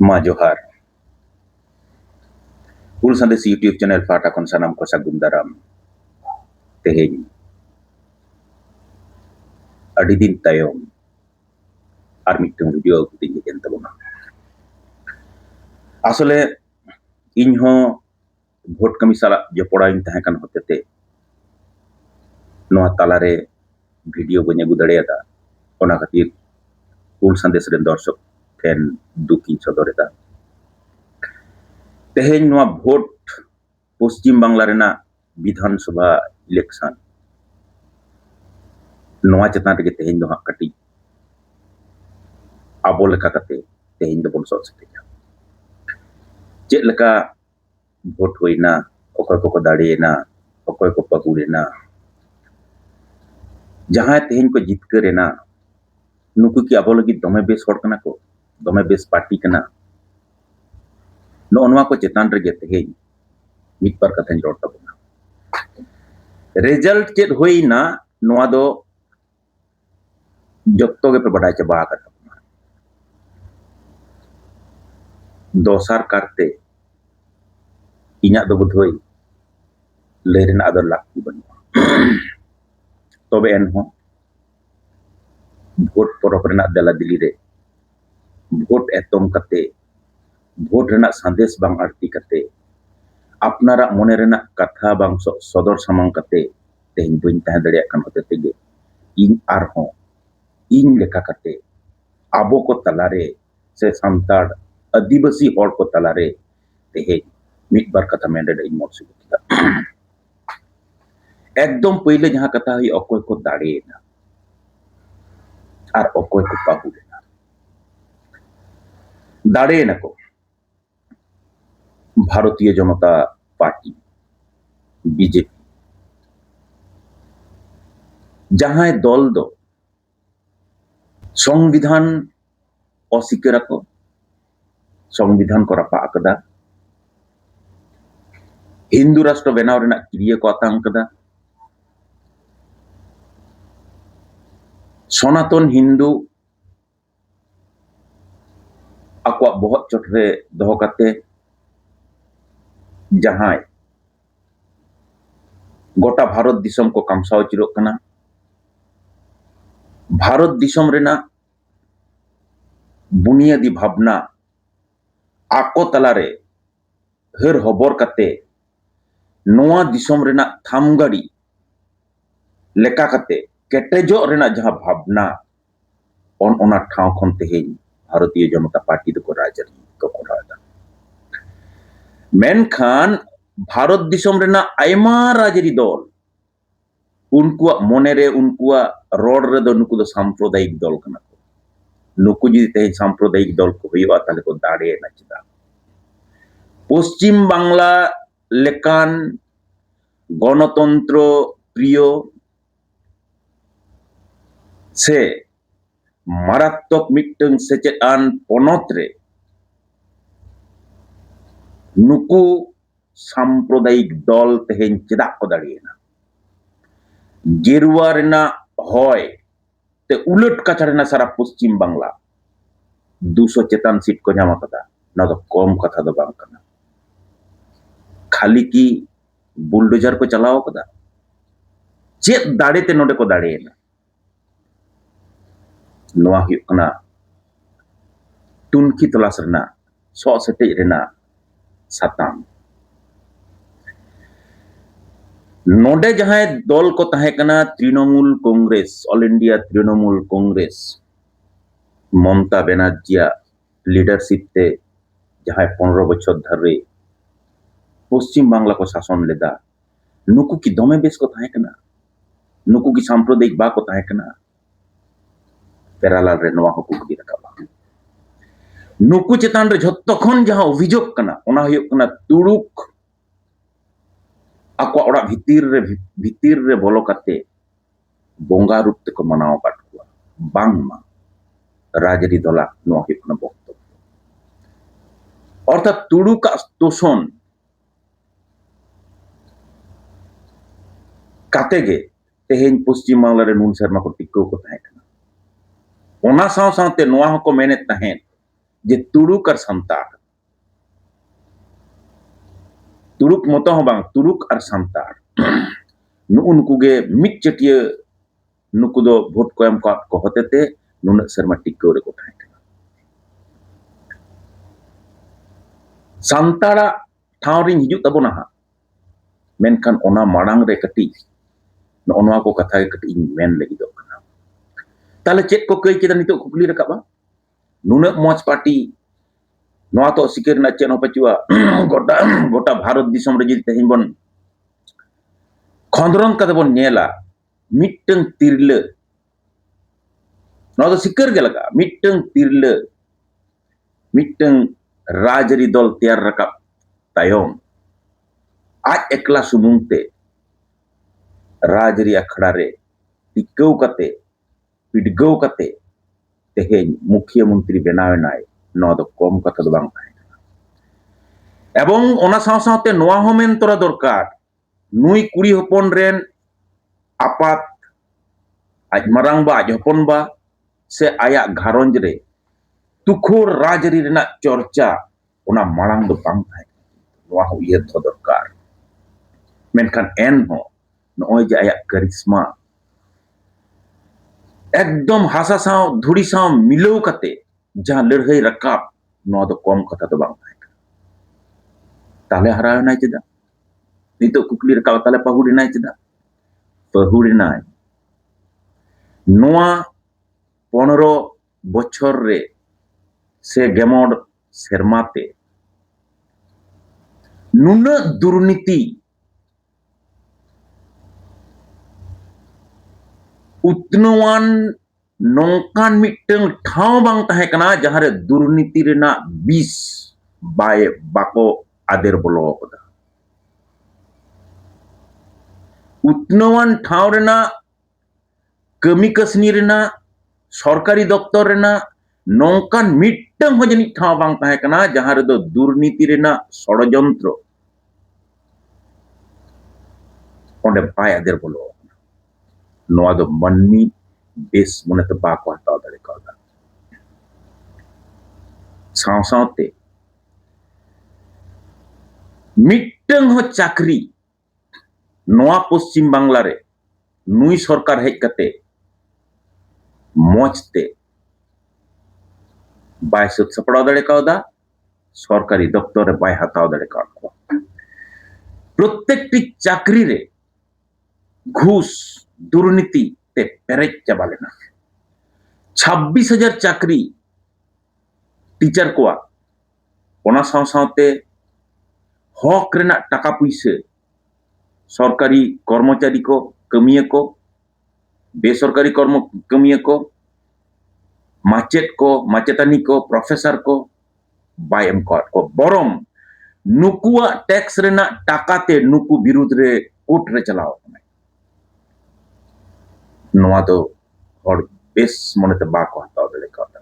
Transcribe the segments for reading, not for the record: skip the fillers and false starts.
मा जोहार हुल संदेश यूट्यूब चैनल पाटा खन सानाम को सागुन दाराम तेहेñ अडी दिन तायम आर मिटन वीडियो कुतिñ हेजन तबोना आसले इन हो भोट कमी साला जपड़ाइन तहे कान होतेते नोआ तालारे वीडियो बने अगु दाड़ेयादा ओना खातिर हुल संदेश रेन दर्शक ठेन दुखिñ सदरेदा तेहेñ नोआ भोट पश्चिम बांगला रेना विधानसभा इलेक्शन नोआ चेतान रेगे तेहेñ दो हां कटी आबो लेका कते तेहेñ दो बोन सो सकेया चेद लेका भोट होइना ओकय को दाड़ेना ओकय को पगुरेना जहां तेहेñ को जितकरेना नुकु की आबो लगी दमे बेस हड़ कना को दमे बेस पार्टी कना नोआ को चेतान रेगे तेहेñ मित बार कथाñ रोड तबोना रिजल्ट चेद होइना नोआ दो जत्तो गे पे बडाय चाबा का दोसार कारते इन्या दो बुधोई लेरेन आदर लाक्ति बनुआ तबे एनहो भोट परब रेना देला दिली रे भोट एतम कते भोट रेना संदेश बांग आरती कते अपनारा मने रेना कथा बांग सदर सामांग कते तेहेñ बइन तहे दाड़ेया कान होते तेगे इन आरहो इन लेका कते आबो को तलारे से सांताड़ आदिवासी हड़ को तलारे तेहेñ मित बार कथा मेन रे इन मोर सुगुता एकदम पहिले जहां कथा हुई अकोय को दाड़ेना आर अकोय को पाहुरेना दाड़ेना को भारतीय जनता पार्टी बीजेपी जहां दल दो संविधान अस्वीकार को संविधान को रपा आकदा हिंदू राष्ट्र बनाव रेना क्रिया को आतांग कदा सनातन हिंदू आकवा बहुत चोटरे दोहो काते जहां गोटा भारत दिसम को कमसाव चिरो कना भारत दिसम रेना बुनियादी भावना आको तलारे हर हबर काते नोआ दिसम रेना थामगाड़ी लेका काते केटेजो रेना जहां भावना ओना ठाव खन तेहेñ भारतीय जनता पार्टी दो को राजरी को कोरादा मेनखान भारत दिसम रेना आयमा राजरी दल उनकुआ मने रे उनकुआ रोड रे दो नुकु दो सांप्रदायिक दल कना को नुकु जी तेहेñ सांप्रदायिक दल को हुआ ताले को दाड़े ना चिदा पश्चिम बांगला लेकान गणतंत्र प्रिय से मारात्मक मिटन सेचेदान पनत रे नुकु सांप्रदायिक दल तेहेñ चेदा को दाड़ेना गेरुआ रेना होय ते उलट काछा रेना सारा पश्चिम बांगला 200 चेतान सीट को नाम कदा ना तो कम कथा दो बांग कना खाली की बुलडोजर को चलाओ कदा चेत दाड़े ते नोडे को दाड़ेना नोआ हुयुग कना तुनखी तलाश रेना सो सेटेज रेना साताम नोडे जहां दल को तहे कना तृणमूल कांग्रेस ऑल इंडिया तृणमूल कांग्रेस ममता बनर्जिया लीडरशिप ते जहां 15 बछर धरे पश्चिम बांगला को शासन लेदा नुकु की दमे बेस को तहे कना नुकु की सांप्रदायिक बा को तहे कना पेरालाल रे नोआ को कुकी रकाबा नुकु चेतान रे झत्तो खन जहां अभियोग कना ओना हुयुग कना तुड़ुक आको ओड़ा भीतिर रे बोलो काते बोंगा रूप ते को मनाव काट को बांगमा राजरी दला नोआ हुयुग कना बक्तव्य अर्थात तुड़ुक तोषण काते गे तेहेñ पश्चिम बांगला रे नुन शर्मा को टिक्को को तहे कना ओना साव सावते नोआ को मेने तहे जे तुरुक और सांतार तुरुक मतो हो बांग तुरुक और सांतार नुनको गे मिट चटिया नुको दो भोट को एम को होतेते नुन सर्मा टिक्को रे को थाय सांतारा ठाव रे हिजु तबोना हा मेनखान ओना माड़ांग रे कटी नोनवा को कथा के कटी मेन लगी दो कना ताले चेक को कई केदा नितो कुकली रकाबा नुन मौज पार्टी नोआ तो सिकेर ना चेनो पचुआ गोटा गोटा भारत दिसम रे जिते हिबन खंदरन कदे बन नेला मिटंग तिरले नोआ तो सिकर गे लगा मिटंग तिरले मिटंग राजरी दल तैयार रकाब तायम आज एकला सुमुंगते राजरी अखड़ा रे टिकौ कते पिडगौ कते तेहेन मुखिया मंत्री बनावेनाय नोआ दो कम कथा दो बांग एवं ओना साव सावते नोआ हो मेन तोरा दरकार नुई कुड़ी हपन रेन आपात आज मरांग बा आज हपन बा से आया घारंज रे तुखोर राजरी रेना चर्चा ओना मांग दो बांग थाय नोआ हो इयर तो दरकार मेनखान एन हो नोय जे आया करिश्मा एकदम हासा साव धुड़ी साव मिलौ कते जहां लड़हई रकाब नोआ दो कम कथा दो बांग थाय ताले हराय नाय चेदा नितो कुकली रकाब ताले पहुड़ी नाय चेदा पहुड़ी नाय नोआ 15 बछर रे से गेमोड सेरमाते नुन दुर्नीति उतनवान नौकान मिटंग ठाव बांग ताहे कना जहां रे दुर्नीति रेना 20 बाय बाको आदेर बोलो कदा उतनवान ठाव रेना कमी कसनी रेना सरकारी दफ्तर रेना नौकान मिटंग हो जनी ठाव बांग ताहे कना जहां रे दो दुर्नीति रेना षडयंत्र ओंडे बाय आदेर बोलो नोआ दो मनमी बेस मने तो बाको हटाव दाड़े कादा साव सावते मिटंग हो चाकरी नोआ पश्चिम बांग्ला रे नुई सरकार हेज कते मौजते बाय सत सपड़ाव दाड़े कादा सरकारी दफ्तर रे बाय हटाव दाड़े कादा प्रत्येकटी चाकरी रे घूस दुर्नीति ते पेरेज चाबा लेना 26,000 चाकरी टीचर को ओना साव सावते हक रेना टाका पुइसे सरकारी कर्मचारी को कमिया को बेसरकारी कर्म कमिया को माचेत को माचेतानी को प्रोफेसर को बायम को बरम नुकुआ टैक्स रेना टाका ते नुकु विरुद्ध रे कोर्ट रे चलाओ नोआ दो हर बेस मनते बाको हताव दले कादा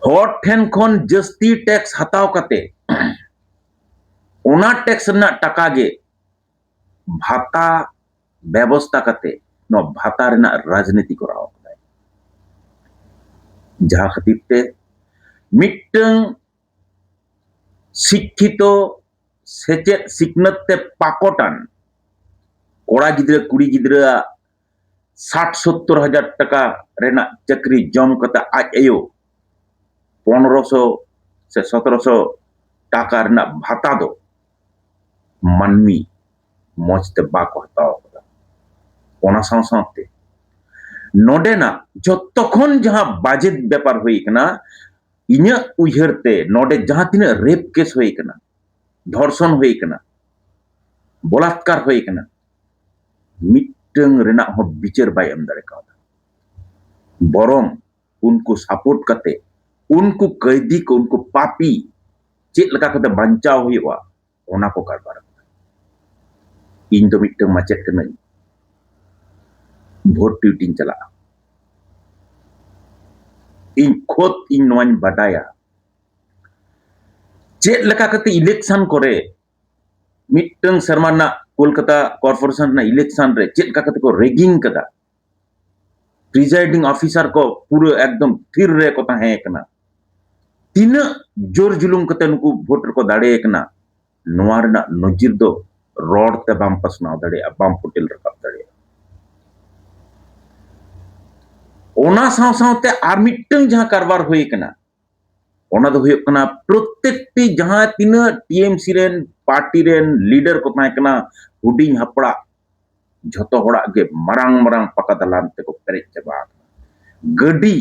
हर ठेन खन जस्ती टैक्स हताव कते ओना टैक्स रेना टाका गे भाता व्यवस्था कते नो भाता रेना राजनीति कराव जहां खातिर ते मिटंग शिक्षितो सेचेत सिकनत ते पाकोटान कोड़ा गिद्रा कुड़ी गिद्रा 60-70 हजार टका रेना चक्री जम कता आज आयो 1500 से 1700 टाका रेना भाता दो मनमी मौजते बाको हताव कदा ओना साव सावते नोडेना जतखन जहां बाजेट व्यापार हुई कना इन्या उयहरते नोडे जहां तिना रेप केस हुई कना धर्षण हुई कना बलात्कार हुई कना मिटंग रेना हो बिचार बाय एम दाड़े कादा बरम उनको सपोर्ट कते उनको कैदी को उनको पापी चेत लका कते बंचाव हुआ ओना को कारबार इन दो मिटंग माचेत कना भोट ट्यूटिंग चला इन खोत इन नोन बाडाया चेत लका कते इलेक्शन करे मिटंग सरमाना कोलकाता कॉर्पोरेशन ना इलेक्शन रे चेत कते को रेगिंग कदा प्रिजाइडिंग ऑफिसर को पूरे एकदम थिर रे को ताहे कना तीना जोर जुलूम कते नुकु वोट को दाड़े कना नोआ रना नजिर दो रोड ते बाम पसनाव दाड़े बाम पुटिल रकाब दाड़े ओना साव सावते आर मिट्टन जहां कारबार हुई कना ओना दो हुई कना प्रत्येकटी जहां तीना TMC rain party rain leader को ताहे कना हुडिंग हपड़ा झोतो होड़ा गे मरांग मरांग पका दलान ते को पेरेज चबा गड्डी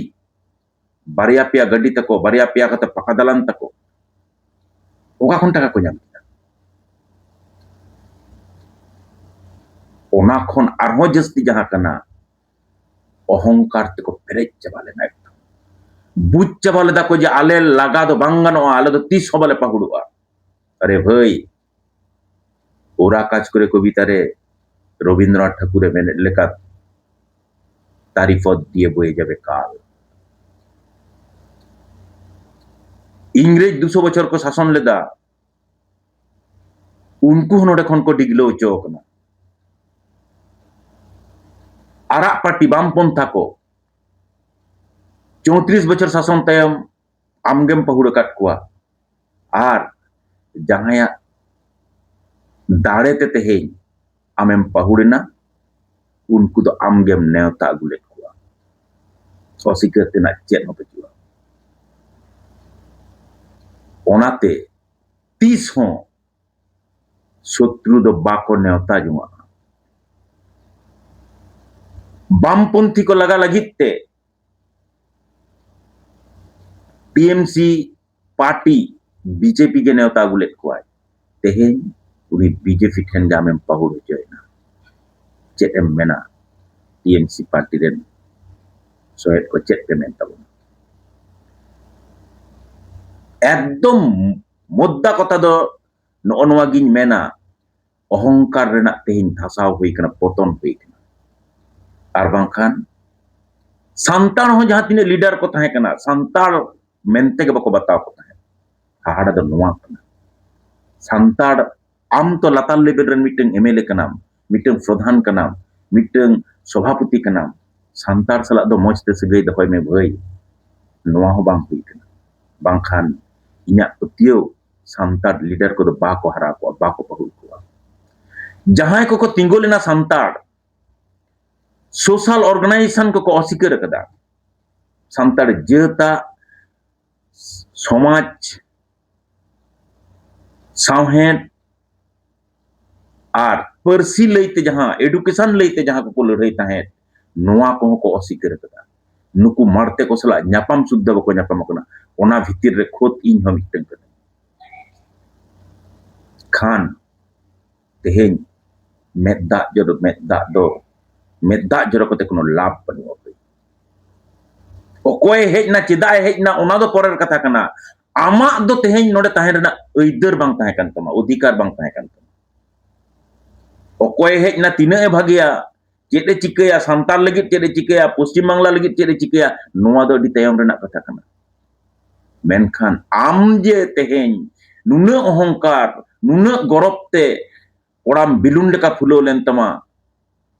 बारिया पिया गड्डी तको बारिया पिया कते पका दलान तको ओका खन टाका को नाम ओना खन आरहो जस्ती जहां कना अहंकार तको पेरेज चबा लेना बुझ चबा लेदा को जे आले लागा दो बांग गानोआ आले दो तीस हो बाले पाहुड़ुआ अरे भाई ओरा काज करे कविता रे रवींद्रनाथ ठाकुरे मेने लेका तारीफत दिए बয়ে যাবে কাল इंग्रेज 200 बछर को शासन लेदा उनको नोडे खन को डिगलो चोकना आरा पार्टी बामपंथा को 34 बछर शासन तयम आमगेम पहुड़ काट कुआ आर जहाया दाड़े ते तेहेñ आमेम पहुड़ना उनको दो आमगेम नेवता अगुलेट कुआ ससिकर तेना चेत हो बचुआ ओनाते 30 हो शत्रु दो बाको नेवता जुआ बामपंथी को लगा लगिते टीएमसी पार्टी बीजेपी के नेवता अगुलेट कुआ तेहेñ उनी बीजेपी ठेन जामेम पहुड़ होचोयना चेत एम मेना टीएमसी पार्टी रेन सोहेद को चेत पे मेन तबना एकदम मुद्दा कथा दो नोनवा गिन मेना अहंकार रेना तेहेñ धासाव हुई कना पतन हुई कना आर बांखान सांताड़ हो जहां तीने लीडर को ताहे कना सांताड़ मेनते के बको बताव को ताहे हाहाड़ा दो नोआ कना सांताड़ आम तो लातार लेवल रेन मिटन एमएलए कनाम मिटन प्रधान कनाम मिटन सभापति कनाम सांताड़ सला दो मजते सगै दहय मे भाई नोआ हो बांग हुई कना बांखान इना पतियो सांताड़ लीडर को दो बाको हरा को बाको पहुड़ को जहां को तिंगो लेना सांताड़ सोशल ऑर्गेनाइजेशन को अस्वीकार कदा सांताड़ जेता समाज साहेद आर परसी लैते जहां एडुकेशन लैते जहां को लड़ाई ताहे नोआ को अस्वीकार कदा नुकु मारते को सला न्यापाम शुद्ध बको न्यापाम कना ओना भितिर रे खोत इन हम मिटन कना खान तेहेñ मेदा जरो कते कोनो लाभ बनुआ ओकोय हेजना चिदाय हेजना ओना दो परेर कथा कना आमा दो तेहेñ नोडे ताहे रेना अइदर बांग ताहे कन तमा अधिकार बांग ताहे कन तमा ओकोय हेजना तिना ए भागिया चेदे चिकया सांतार लगित चेदे चिकया पश्चिम बांग्ला लगित चेदे चिकया नोआ दो अडी तायम रेना कथा कना मेनखान आम जे तेहेñ नुना अहंकार नुना गरबते ओराम बिलुन लेका फुलो लेन तमा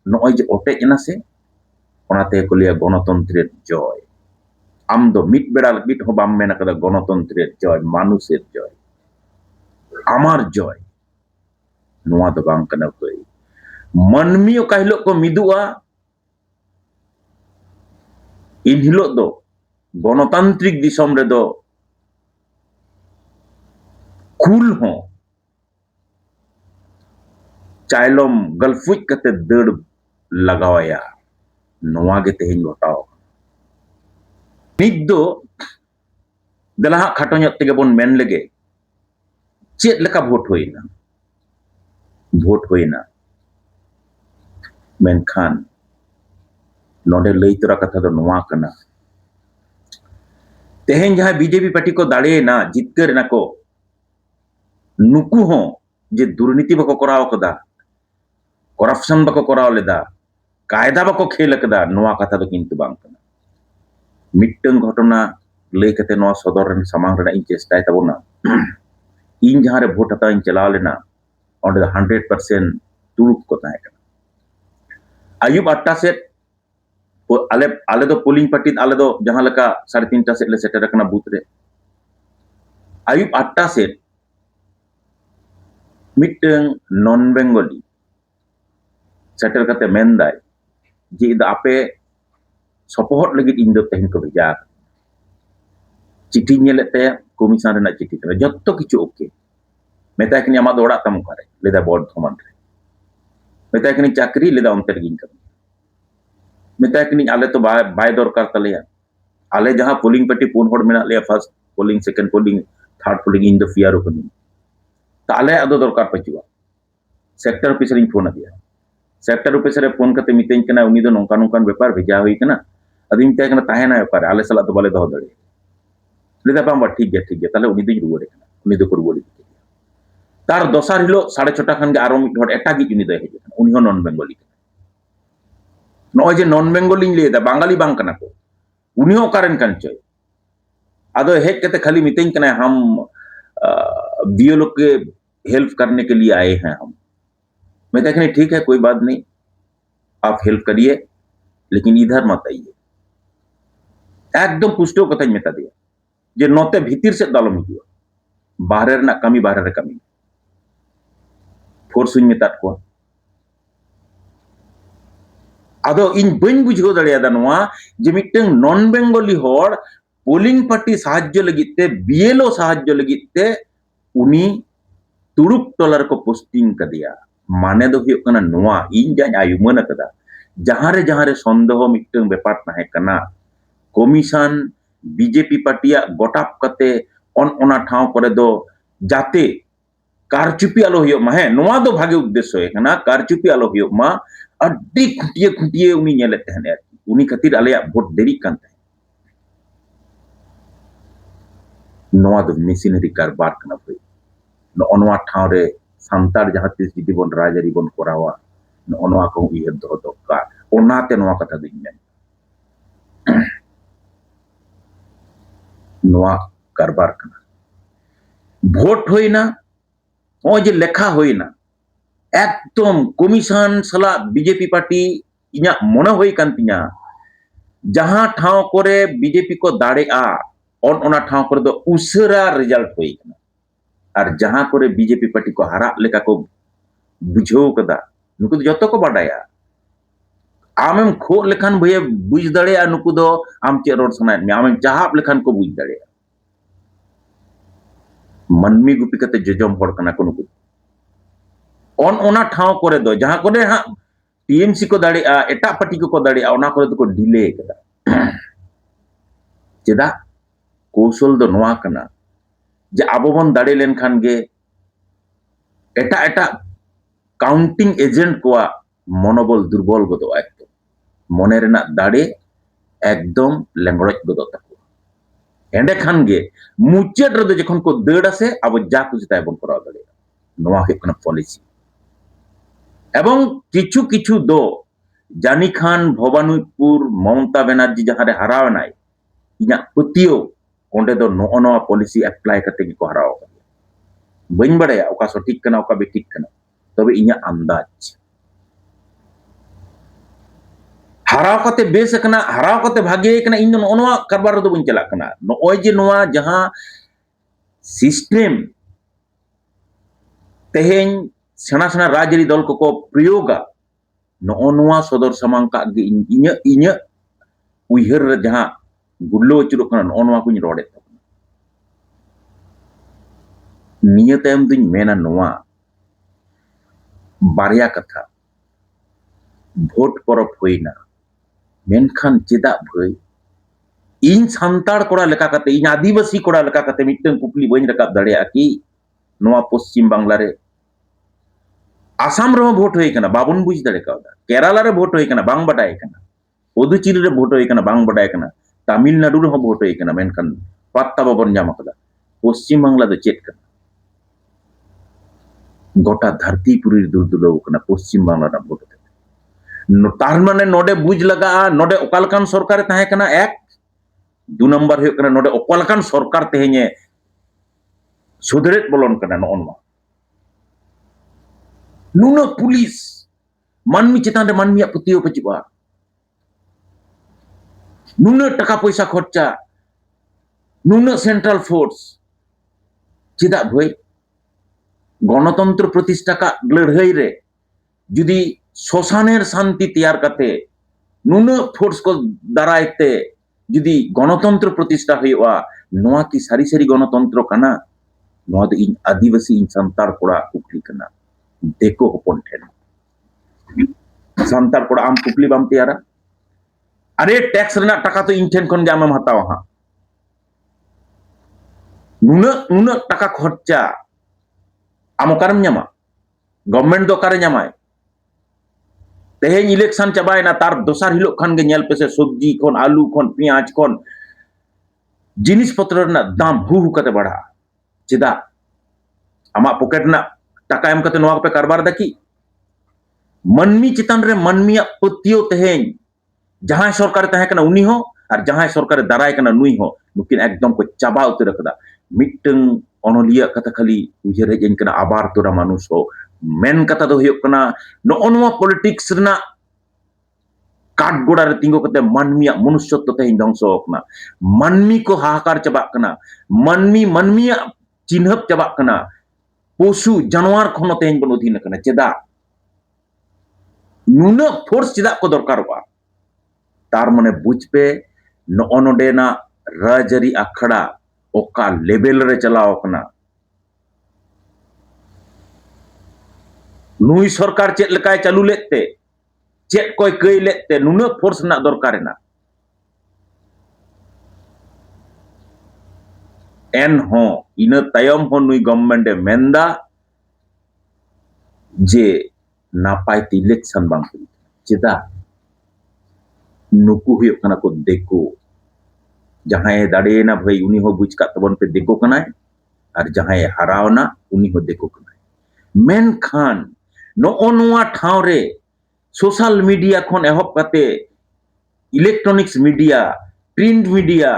नोय जे ओटेजना से ओनाते को लिया गणतंत्रेर जय आम दो मिट बेड़ा मिट हो बाम मेना कदा गणतंत्रेर जय मानुषेर जय आमार जय नोआ दो बांग कना भाई मनमी ओका हिलो को मिदुआ इन हिलो दो गणतांत्रिक दिसम रे दो कुल हो चाइलम गलफुज कते दड़ लगावाया नोआ गे तेहेñ घटाव नित दो दलाहा खाटो ᱧᱚᱜ तेगे बोन मेन लेगे चेत लेका भोट होइना मेनखान नोडे लई तोरा कथा दो नोआ कना तेहेñ जहां बीजेपी पार्टी को दाड़ेना जितकर ना को नुकु हो जे दुर्नीति बको कराव कदा करप्शन बको कराव लेदा कायदा बको खेल कदा नोआ कथा दो किंतु बांग कना मिट्टन घटना लई कते नोआ सदर रेन सामांग रेना इन चेष्टाय तबोना इन जहां रे भोट हता इन चलाव लेना ओंडे 100% तुरुप को ताहे कना आयुब 8टा से आले आले दो पोलिंग पार्टी आले दो जहां लका 3:30 से ले सेटर कना बूथ रे ayub 8টা set मिट्टन नॉन बेंगली सेटल करते मेंदाय जे इदा आपे सपोहट लगी इन दो तेहन को भेजा चिट्ठी नेले ते कमीशन रेना चिट्ठी करे जत्तो किछु ओके मेता कनी आमा ओड़ा तम करे लेदा बर्धमान रे मेता कनी चाकरी लेदा अंतर गिन कर मेता कनी आले तो बाय दरकार तलेया आले जहां पोलिंग पार्टी पुन होड़ मेना ले first polling second polling third polling इन दो फियारो कनी ताले अदो दरकार पचुआ सेक्टर ऑफिसर इन फोन दिया सेक्टर ऑफिसर फोन करते मितें कना उनी दो नोंका नोंकान व्यापार भेजा हुई कना अदी मिते कना ताहेना व्यापार आले सला तो बाले दो दड़े लेदा बाम ठीक गया ताले उनी दो रुवाड़े कना उनी दो को रुवाड़ी तार दोसार हिलो 6:30 खान गे आरो मिट हड़ एटा गी उनी दो हेज उनी हो नॉन बेंगली नॉय जे नॉन बेंगली लेदा बांगाली बांग कना को उनी हो कारण कान चय आदो हेज कते खाली मितें कना हम बीएलओ के हेल्प करने के लिए आए हैं हम मैं देखने ठीक है कोई बात नहीं आप हेल्प करिए लेकिन इधर मत आइए एकदम पुष्टो कथा मेता दिया जे नोते भीतर से दालम हिजुआ बाहर ना कमी बाहर रे कमी फोर्स मेता को आदो इन बन बुझो दड़ियादा नोआ जे मिटन नॉन बेंगली होड़ पोलिंग पार्टी साहाय्य लगिते बीएलओ साहाय्य लगिते उनी तुरुक टॉलर को पोस्टिंग कदिया माने दो हुयो कना नोआ इन जाय आयुमन कदा जहां रे संदेह मिटन व्यापार ताहे कना कमीशन बीजेपी पार्टिया गोटाप कते ओना ठाव करे दो जाते कारचुपी आलो हुयो मा है नोआ दो भागे उद्देश्य है कना कारचुपी आलो हुयो मा अड्डी खुटिए उनी नेले तहने उनी खातिर आले वोट देरी कान नोआ दो मिशनरी कारबार कना भई नोआ ठाव रे सांतार जहां तीस जुदी बन राजरी बन करावा नोआ को उयहर दो दरकार ओनाते नोआ कथा दिन में नोआ कारबार कना भोट होइना ओ जे लेखा होइना एकदम कमीशन सला बीजेपी पार्टी इना मने होई कान तिना जहां ठाव करे बीजेपी को दाड़ेआ ओना ठाव करे दो उसरा रिजल्ट होई कना और जहां करे बीजेपी पार्टी को हरा लेका को बुझो कदा नुकु दो जतो को बाडाया आमेम खो लेखान भैया बुझ दड़ेया नुकु दो आम चे रोड सनाय में आमेम चाहप लेखान को बुझ दड़ेया मनमी गुपी कते जजम होड़ कना को नुकु ओना ठाव करे दो जहां करे हा टीएमसी को दाड़ेया एटा पार्टी को दाड़ेया ओना करे तो को डिले कदा चेदा कौशल दो नोआ कना जे आबो बन दाड़े लेन खान गे एटा काउंटिंग एजेंट को मनोबल दुर्बल गदो एकदम मने रेना दाड़े एकदम लेंगड़ज गदो तको एंडे खान गे मुचाद रे जखन को दड़ आसे अब जा कुछ ताय बन कराव दाड़े नोआ हे कना पॉलिसी एवं किछु किछु दो जानी खान भवानीपुर ममता बनर्जी जहां रे हरावनाय इना पतियो ओंडे दो नोआ पॉलिसी अप्लाई करते की को हराव बन बड़ाया ओका सठिक कना ओका बेठिक कना तबे इना अंदाज हराव कते बेस कना हराव कते भागे कना इन नोआ कारबार दो बन चला कना नोय जे नोआ जहां सिस्टम तेहेन सेना सेना राजरी दल को प्रयोगा नोआ सदर समांग का इन्या उयहर जहां गुल्लो अचुरो कना नोआ को रोडे निया तायम दुñ मेना नोआ बारिया कथा भोट परब होइना मेनखान चेदा भई इन सांतार कोड़ा लेका कते इन आदिवासी कोड़ा लेका कते मिटन कुकली बइन रकाब दाड़ेया कि नोआ पश्चिम बांग्ला रे आसाम रे भोट होई कना बाबुन बुझ दाड़े कावदा केरला रे भोट होई कना बांग बडाय कना पुदुचेरी रे भोट होई कना बांग बडाय कना तमिलनाडु रे भोट होई कना मेनखान पत्ता बाबन जाम कदा पश्चिम बांग्ला दो चेत कना गोटा धरतीपुरी दुलदुलो कना पश्चिम बांग्ला रा भोट तार माने नोडे बुझ लगा नोडे ओकालकान सरकार ताहे कना एक दो नंबर हो कना नोडे ओकालकान सरकार तेहेnye सुधरेत बोलन कना नोनवा नुना पुलिस मानमी चेतान रे मानमी पतियो पचिबा नुना टका पैसा खर्चा नुना सेंट्रल फोर्स चेदा भाई गणतंत्र प्रतिष्ठा का लड़ाई रे जुदी शोषानेर शांति तैयार करते नुना फोर्स को दारायते जुदी गणतंत्र प्रतिष्ठा हुआ नोआ की सारी सारी गणतंत्र कना नोआ दो इन आदिवासी इन संतार कोड़ा कुकली कना देखो होपन ठेन संतार कोड़ा आम कुकली बाम तैयारा अरे टैक्स रना टाका तो इन ठेन खन जामम हतावा हा नुना नुना टाका खर्चा आम ओकारम ᱧᱟᱢᱟ गवर्नमेंट दो ओकारे ᱧᱟᱢᱟᱭ तेहेन इलेक्शन चाबायना तार दोसार हिलोग खान गे नेल पेसे सब्जी खन आलू खन पियाज खन जिनिस पत्र रना दाम हु कते बढ़ा चेदा आमा पॉकेट ना टाका एम कते नोआ पे कारबार दकी मनमी चितान रे मनमिया पतियो तेहेन जहां सरकार तहे कना उनी हो और जहां सरकार दाराय कना नुई हो नुकिन एकदम को चाबा उतर कदा मिटंग ओनलिया कथा खाली उजर हेजन कना आबार तोरा मानुष हो मेन कथा दो हुयो कना नोआ पॉलिटिक्स रना काटगोड़ा रे तिंगो कते मानमिया मनुष्यत्व तेहेन ध्वंस होकना मानमी को हाहाकार चाबा कना मानमी मानमिया चिन्हप चाबा कना पशु जानवर खनो तेहेन बन अधीन कना चेदा नुना फोर्स चेदा को दरकारोगा तार मने बुझपे नोडेना राजरी अखड़ा ओका लेवल रे चलाओ कना नुई सरकार चेत लेकाय चालू लेते चेत कोई कई लेते नुना फोर्स ना दरकार ना एन हो इन तायम हो नुई गवर्नमेंट मेंदा जे नापाय इलेक्शन बांग चेदा नुकु हुयो कना को देखो जहां दाड़ेना भाई उनी हो बुझ का तबन पे देखो कना और जहां हरावना उनी हो देखो कना मेन खान नोआ ठाव रे सोशल मीडिया खन एहब कते इलेक्ट्रॉनिक्स मीडिया प्रिंट मीडिया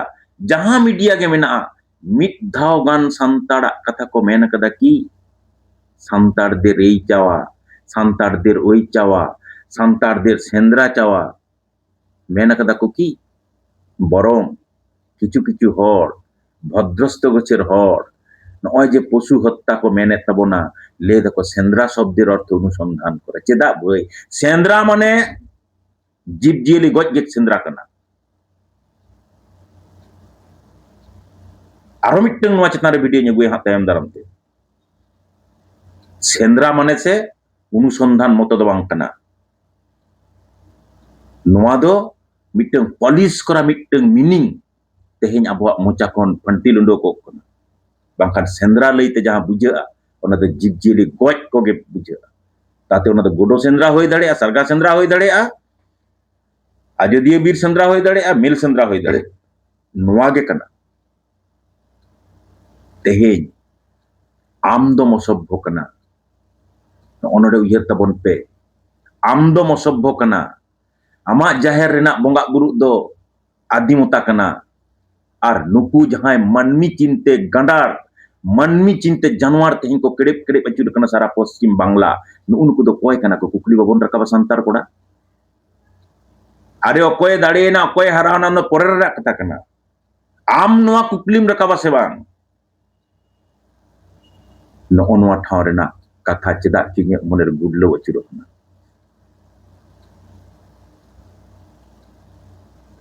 जहां मीडिया के मेना मिट धाव गान संताड़ा कथा को मेन कदा की संताड़ देर एई चावा संताड़ देर ओई चावा संताड़ देर सेंद्रा चावा मेन कदा को की बरम किचु किचु हर भद्रस्त गोचेर हर नय जे पशु हत्या को मेने तबना ले दको सेंद्रा शब्देर अर्थ अनुसंधान करे चेदा भाई सेंद्रा माने जीव जियली गज गे सेंद्रा कना आरो मिटन नोआ चेतान रे वीडियो नेगुय हा तायम दाराम ते सेंद्रा माने से अनुसंधान मतो दो बांग कना नोआ दो मिटन पॉलिश करा मिटन मीनिंग तेहेन आबो मोचा खन फंटिल उंडोको कना बांखान सेंद्रा लईते जहां बुझा ओना दो जीव जियली गज कोगे बुझा ताते ओना दो गोडो सेंद्रा होय दाड़े सरगा सेंद्रा होय दाड़े आजोदिया बीर सेंद्रा होय दाड़े मिल सेंद्रा होय दाड़े नोआ गे कना तेहेन आम दो मसभ्य कना ओनोडे उयहर तबन पे आम दो मसभ्य कना आमा जाहेर रेना बोंगा बुरु दो आदिमता कना और नुकु जहां मानमी चिंते गंडार मानमी चिंते जानवर तेहेन को केड़े केड़े अचुर कना सारा पश्चिम बांग्ला नुकु दो कोय कना को कुकली बाबन रकाबा संतार कोड़ा अरे अकोय दाड़ेना अकोय हरावना न परेर रा कथा कना आम नोआ कुकलीम रकाबा से बांग नोआ ठाव रेना कथा चेदा चिंगे मनेर गुडलो अचुर कना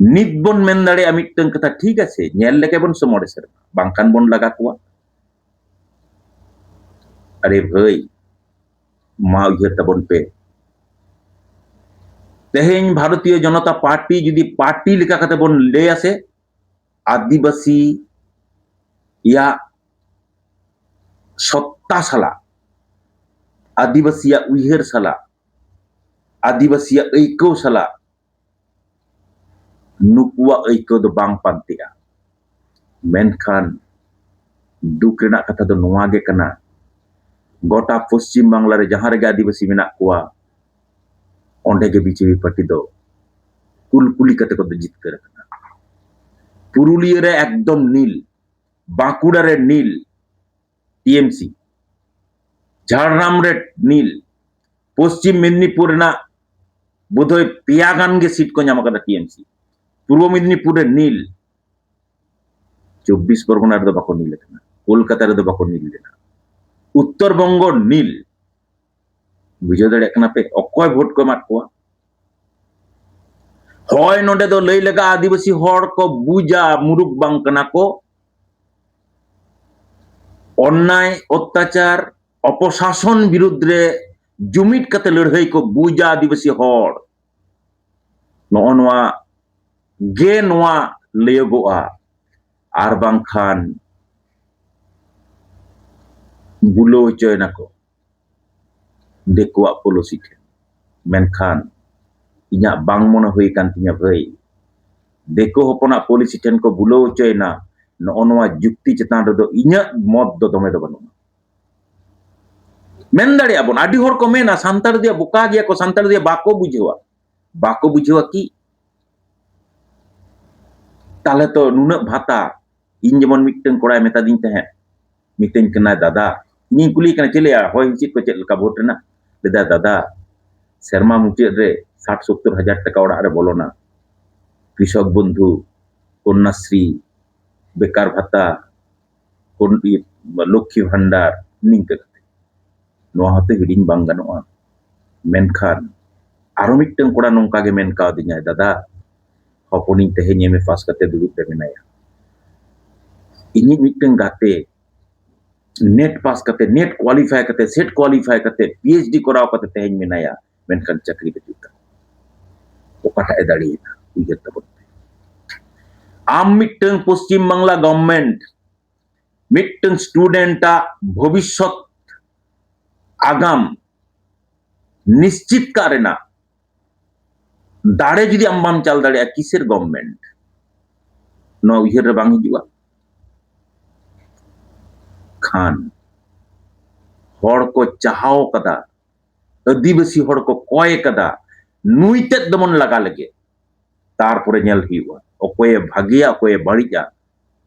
नित बन मेन दाड़े मिटन कथा ठीक आछे नेल लेके बन समोड़े सर बांकान बन लगा कुआ अरे भाई मा उयहर तबन पे तेहेन भारतीय जनता पार्टी जुदी पार्टी लेका कते बन ले आसे आदिवासी या सत्ता साला आदिवासी उयहर साला आदिवासी ऐको साला नुकुआ ऐको दो बांग पांतेया मेनखान दुख रेना कथा दो नोआ गे कना गोटा पश्चिम बांग्ला रे जहां रे आदिवासी मेना कुआ ओंडे गे बीजेपी पार्टी दो कुलकुली कते को जितकर कना पुरुलिया रे एकदम नील बांकुड़ा रे नील टीएमसी झारग्राम रे नील पश्चिम मेदिनीपुर ना बोधोय पेया गान गे सीट को नाम कदा टीएमसी पूर्व मेदिनीपुर रे नील 24 परगना रे दो बाको नील कना কলকাতা রেদো বাকো নীল লেনা উত্তরবঙ্গ নীল বুঝাᱹᱣ দাᱲেᱭᱟᱜ ᱠᱟᱱᱟ ᱯᱮ ᱚᱠᱚᱭ ᱵᱷᱳᱴ ᱠᱚ ᱮᱢᱟᱫ ᱠᱚᱣᱟ ᱦᱚᱭ ᱱᱚᱰᱮ ᱫᱚ ᱞᱟᱹᱭ ᱞᱮᱜᱟ ᱟᱹᱫᱤᱵᱟᱹᱥᱤ ᱦᱚᱲ ᱠᱚ ᱵᱩᱡᱟ ᱢᱩᱨᱩᱠ ᱵᱟᱝ ᱠᱟᱱᱟ ᱠᱚ অন্যায় অত্যাচার অপশাসন বিরুদ্ধে জুমিট কাতে লড়াই কো বুঝা আদিবাসী হড় নওয়া গে নোয়া লেয়গোआ আর বাংখান বুলো হচয় নাকো দেখোয়া পলিসি ঠেন মেনখান ইᱧᱟ বাং মনে হই কান তিña ভাই দেখো হপনা পলিসি ঠেন কো বুলো হচয় না নওয়া যুক্তি চেতান রেদো ইᱧᱟ মত দো দমে দো বানুমা মেন দাড়িয়া বন আডি হড় কো মেনা সান্তাড় দিয়া বোকা গিয়া কো সান্তাড় দিয়া বাকো বুঝেওয়া কি তাহলে তো নুনাক ভাতা ইñ যেমন মিটটেন কোড়ায় মেতা দিন তাহেं মিতেন কনা দাদা ইᱧ কুলি কনা চলেয়া হই হিচিত কো চেদ লেকা ভোট রেনা লেদা দাদা সেরমা মুচাᱹদ রে 60-70 হাজার টাকা ওড়াগ রে বলনা কৃষক বন্ধু কন্যাশ্রী বেকার ভাতা লক্ষ্মী ভান্ডার নিংকে নোয়া হতে হিডিং বাং গানোआ মেনখান আরো মিটটেন কোড়া নংকা গে মেন কাওদিᱧাय দাদা হপনিং তেহেñ এমএ পাস কাতে দুড়ুব তে মেনাया इन्हीं मिट्टन गाते नेट पास करते नेट क्वालिफाई करते सेट क्वालिफाई करते पीएचडी कराव करते तेहेñ मेनाया मेनखान चाकरी बेचुता ओकाटा ए दाड़ियेना उइहर तबन आम मिट्टन पश्चिम बांगला गवर्नमेंट मिट्टन स्टूडेंटा भविष्यत आगाम निश्चित का रेना दाड़े जुदी आम बाम चाल दाड़िया किसेर गवर्नमेंट नो उइहर रे बांग हिजुआ खान हड़ को चाहाव कदा आदिवासी हड़ को कय कदा नुइते दमन लगा लगे तारपरे नेल हुआ अकोये भागिया अकोये बाड़िया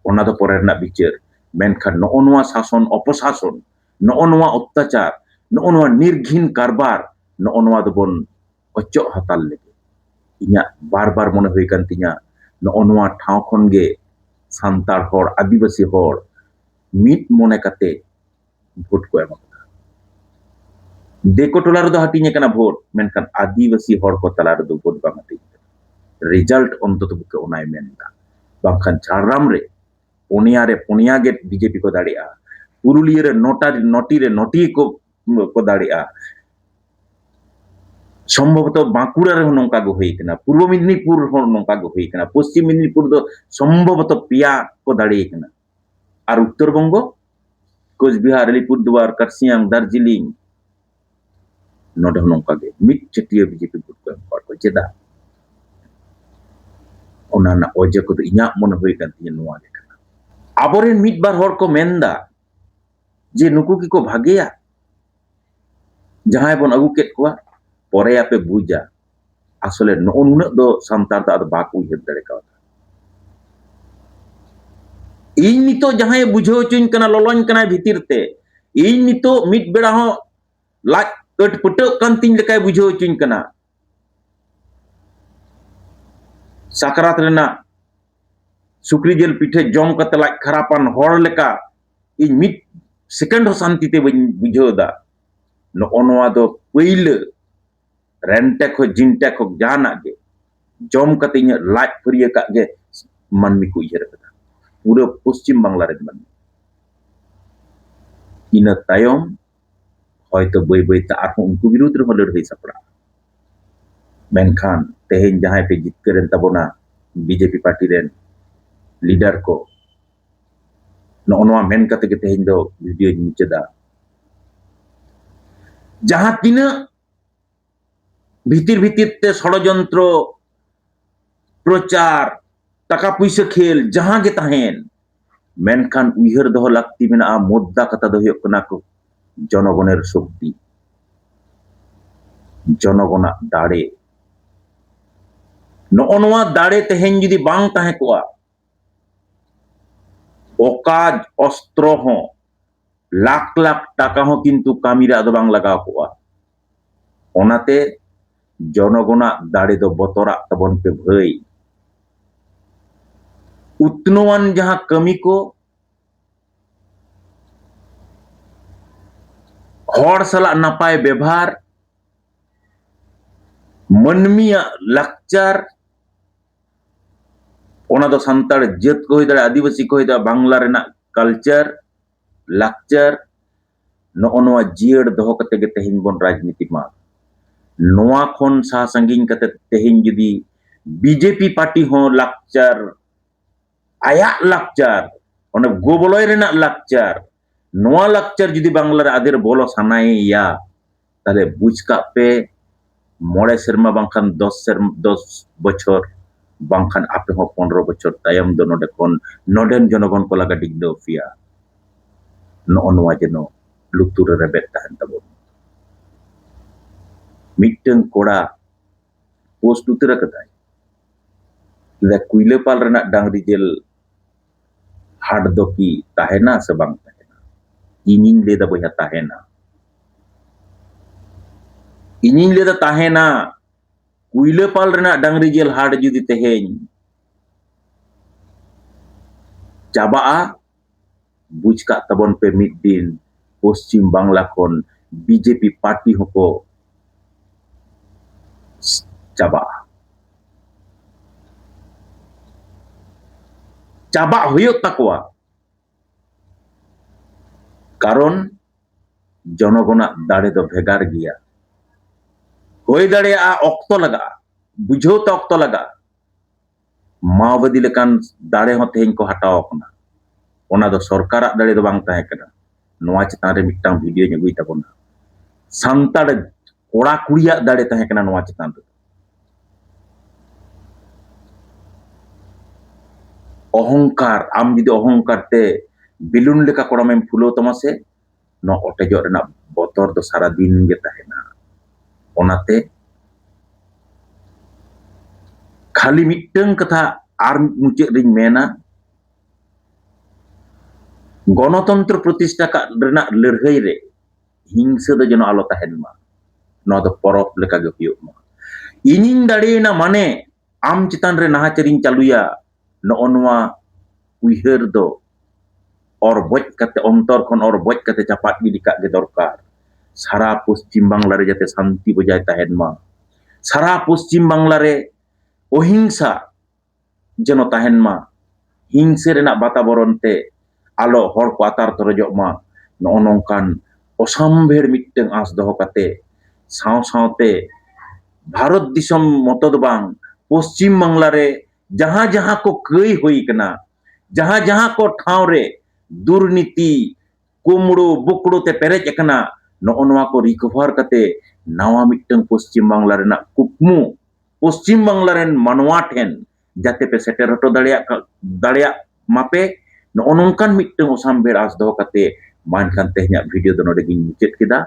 ओना दो परे रना बिचार मेनखान नोआ शासन अपशासन नोआ अत्याचार नोआ निर्घिन कारबार नोआ दबन अचो हताल लगे इña बार बार मने हुई कान तिña नोआ ठाव खन गे सांतार हड़ आदिवासी हड़ मिट मने काते भोट को एम देखो टोला रे दो हाटिने कना भोट मेनखान आदिवासी हड़ को तला रे दो भोट बांग हाटिने रिजल्ट अंतत बुके ओनाय मेनदा बांखान झारग्राम रे पुनिया गे बीजेपी को दाड़िया पुरुलिया रे नोटी को दाड़िया সম্ভবত বাঁকুড়া রে নঙ্কা গো হই কনা পূর্ব মেদিনীপুর হন নঙ্কা গো হই কনা পশ্চিম মেদিনীপুর দো সম্ভবত পিয়া को দাড়িয়ে কনা আর উত্তরবঙ্গ কোচবিহার আলিপুরদুয়ার কার্সিয়াং দার্জিলিং नोडे नौका गे मिट चटिया बीजेपी भोट को एम को चेदा ओनाना ओजे को इña मन होई कान तिña नोआ गे कना आबोरेन मिट बार हड़ को मेनदा जे नुकु की को भागेया जहां बन अगु केट कोआ परे आपे बुझा आसले नुना दो सांतार दा बाको उइहर दाड़े का इन नितो जहां बुझाव चुन कना ललन कना भीतिर ते इन नितो मिट बेड़ा हो लाज कट पटक कान तिन लेकाय बुझाव चुन कना साकरात रेना सुक्री जेल पिठे जम कते लाज खरापान हड़ लेका इन मिट सेकेंड हो शांति ते बुझाव दा नोआ दो पहिले रेंटेक हो जिनटेक हो जाना गे जम कते इña लाज फरिया का गे मानमी को उइहर कदा पूरा पश्चिम बांगला रे मानमी इना तायम হয়তো বই বইতে আর উনকু বিরুদ্ধ রে লড়াই সাপড়া मेनखान तेहेñ जहां पे जितकरेन तबोना बीजेपी पार्टी रेन लीडर को नोआ मेन कते के तेहेñ दो वीडियो मुचदा जहां तिना भीतिर भीतिर ते षड़यंत्र प्रचार टाका पैसा खेल जहां गे ताहेन मेनखान उइहर दो लाक्ति मेना मुद्दा कथा दो हुयुग कना को जनगणेर शक्ति जनगणा दाड़े नोआ दाड़े तेहेñ जुदी बांग ताहे कोआ ओका अस्त्र हो लाख लाख टाका हो किंतु कामी रे आदो बांग लगाव कोआ ओनाते जनगणा दाड़े दो बतरा तबन पे भई उत्नोवान जहां कमी को hor salak napai bebhar, manmiya lakchar, ona do santar jaat ko hoi dare, adivasi ko hoi dare, bangla renak culture, lakchar, no'o noa jiyaड़ doho kate ge tehiny bon rajniti ma. Noa khon sa sanging kate tehiny judi BJP party ho lakchar, ayak lakchar, ona goboloy renak lakchar, noa lakchar judi bangla re ader bolo sanaiya, তাহলে বুঝ cup pay মড়ে সেরমা বাংখান 10 বছর বাংখান আপে হ 15 বছর তাইম দো নডে কোন নডেন জনগণ ko laga digdo fia no noa jeno lutur rebet tahan tabon mitteng koda post utera katai la kuilepal renak dangri jel hard do ki tahena se bang tahena ining le da boya tahena ining le da tahena kuilepal renak dangri jel hard judi teheny চাবা'a বুঝ কাক তাবন pay mid দিন পশ্চিম বাংলা খন BJP party Hoco চাবা হইয়ক তাকোয়া কারণ জনগণাᱜ দাড়ে দো ভেগার গিয়া হয়ে দাড়েয়া'a অক্ত লাগা'a বুঝাও তে অক্ত লাগা'a মাওবাদী লেকান দাড়ে হᱚ তেহেᱧ ko hataw kana ona do sorkarak dare do bang tahe kana noa chetan re mittang video ᱧ aguy tabona santar kora kuriyak dare tahe kana noa chetan re অহংকার am judi অহংকার te bilun leka koramem phulo tamase no otejok renak botor do sara din ge tahena onate খালি মিট্টং কথা আর মুচেদ ring মেনা গণতন্ত্র প্রতিষ্ঠা রেনাক লড়াই রে হিংসা do jeno alo tahen ma no do porob leka ge huyuk ma ining daড়eena mane am chetan re nahacharing chaluya no noa uihar do or boj kate ontor khon or boj kate chapat gidi kak ge dorkar সারা পশ্চিম বাংলা রে যাতে শান্তি বজায় তাহেন মা সারা পশ্চিম বাংলা রে অহিংসা যেন তাহেন মা হিংসে রেনাক বাতাবরণ তে alo hor ko atar torojok ma no nongkan osambher mitteng as doho kate saw sawte bharat disom moto do bang পশ্চিম বাংলা রে jaha jaha ko kei hoi kana jaha jaha ko ठाव रे दुर्नीति कुमड़ो बुकड़ो te perej akana no noa ko recover kate nawa mitteng Paschim Bangla renak kukmu Paschim Bangla ren manwa then jate pe seter hoto dareyak mape no nongkan mitteng osambher as doho kate mankan tehnya video do node gin mucet keda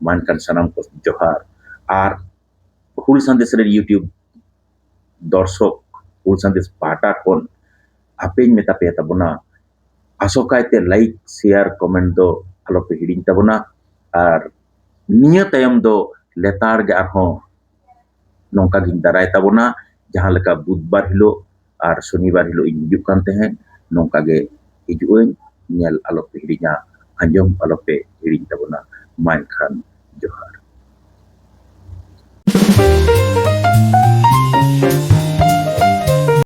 mankan sanam ko johar আর হুল সন্দেশের YouTube দর্শক হুল সন্দেশ পাটা কোন আপেñ meta pe tabona asokaite like share comment do alo pe hiring tabona ar niya tayam do letar ge arhon nongka gin darai tabona jahan leka budbar hilo ar shonibar hilo in hijuk kan tehen nongka ge hijuin nyel alo pe hirinya anjom alo pe hiring tabona main khan johar